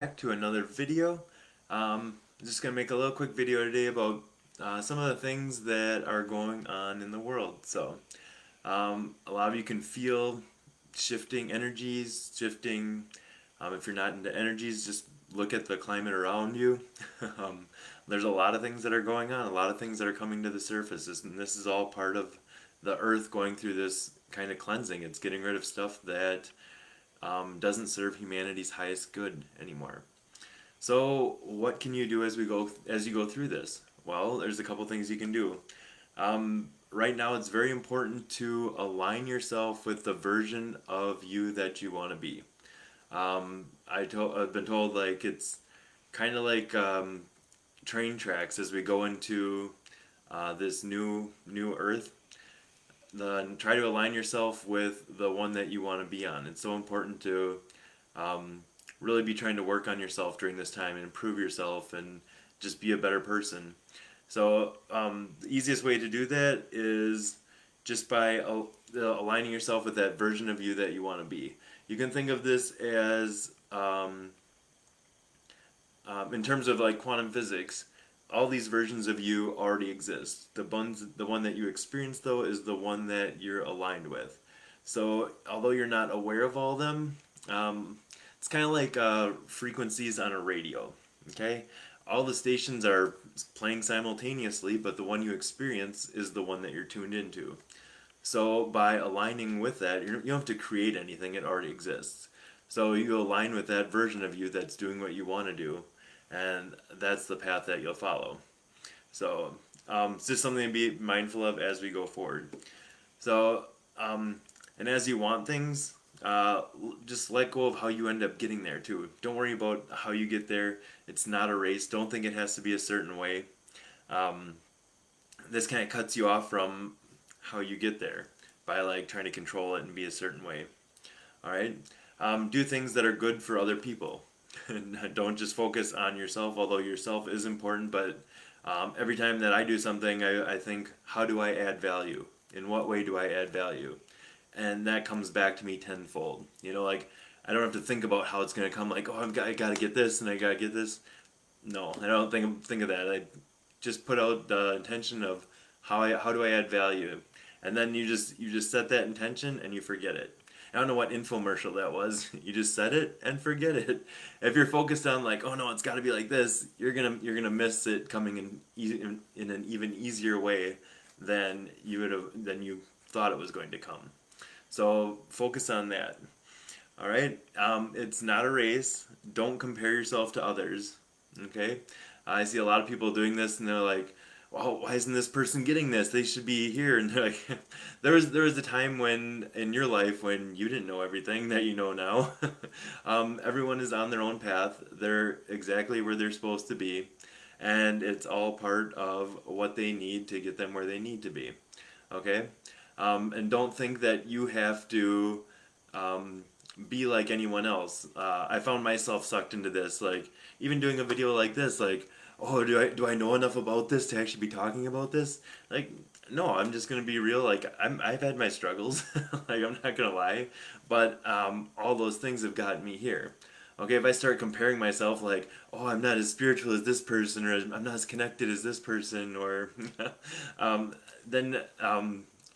Back to another video. I'm just gonna make a little quick video today about some of the things that are going on in the world. A lot of you can feel shifting energies, shifting. If you're not into energies, just look at the climate around you. um, there's a lot of things that are going on, a lot of things that are coming to the surface, and this is all part of the earth going through this kind of cleansing. It's getting rid of stuff that doesn't serve humanity's highest good anymore. So, what can you do as you go through this? Well, there's a couple things you can do. Right now, it's very important to align yourself with the version of you that you want to be. I've been told like it's kind of like train tracks as we go into this new Earth. Try to align yourself with the one that you want to be on. It's so important to um, really be trying to work on yourself during this time and improve yourself and just be a better person. The easiest way to do that is just by aligning yourself with that version of you that you want to be. You can think of this as, in terms of like quantum physics, all these versions of you already exist. The one that you experience though is the one that you're aligned with. So although you're not aware of all of them, it's kind of like frequencies on a radio. Okay, all the stations are playing simultaneously, but the one you experience is the one that you're tuned into. So by aligning with that, you don't have to create anything; it already exists. So you align with that version of you that's doing what you want to do, and that's the path that you'll follow. It's just something to be mindful of as we go forward. So, and as you want things, just let go of how you end up getting there too. Don't worry about how you get there. It's not a race. Don't think it has to be a certain way. Um, this kind of cuts you off from how you get there by like trying to control it and be a certain way. All right. Do things that are good for other people. Don't just focus on yourself, although yourself is important. But every time that I do something, I think, how do I add value? In what way do I add value? And that comes back to me tenfold. Like I don't have to think about how it's gonna come. Like, oh, I got to get this and I got to get this. No, I don't think of that. I just put out the intention of how do I add value, and then you just set that intention and you forget it. I don't know what infomercial that was. You just set it and forget it. If you're focused on like, oh no, it's got to be like this, you're gonna miss it coming in an even easier way than you thought it was going to come. So focus on that. All right. It's not a race. Don't compare yourself to others. Okay. I see a lot of people doing this, and they're like, "Well, why isn't this person getting this? They should be here." And they're like, there was a time when in your life when you didn't know everything that you know now. Everyone is on their own path. They're exactly where they're supposed to be, and it's all part of what they need to get them where they need to be. Okay. And don't think that you have to um, be like anyone else. I found myself sucked into this, like even doing a video like this, like, oh, do I know enough about this to actually be talking about this? Like, no, I'm just gonna be real. Like, I've had my struggles. Like, I'm not gonna lie, but all those things have gotten me here. Okay, if I start comparing myself, like, oh, I'm not as spiritual as this person, or I'm not as connected as this person, or um, then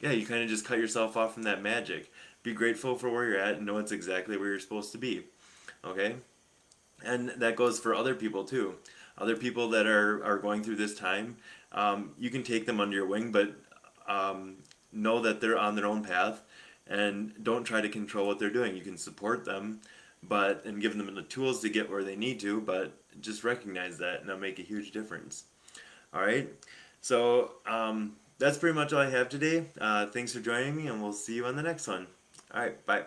yeah, you kind of just cut yourself off from that magic. Be grateful for where you're at and know it's exactly where you're supposed to be. Okay? And that goes for other people too. Other people that are going through this time, you can take them under your wing, but um, know that they're on their own path and don't try to control what they're doing. You can support them and give them the tools to get where they need to, but just recognize that and that'll make a huge difference. All right? That's pretty much all I have today. Thanks for joining me, and we'll see you on the next one. All right, bye.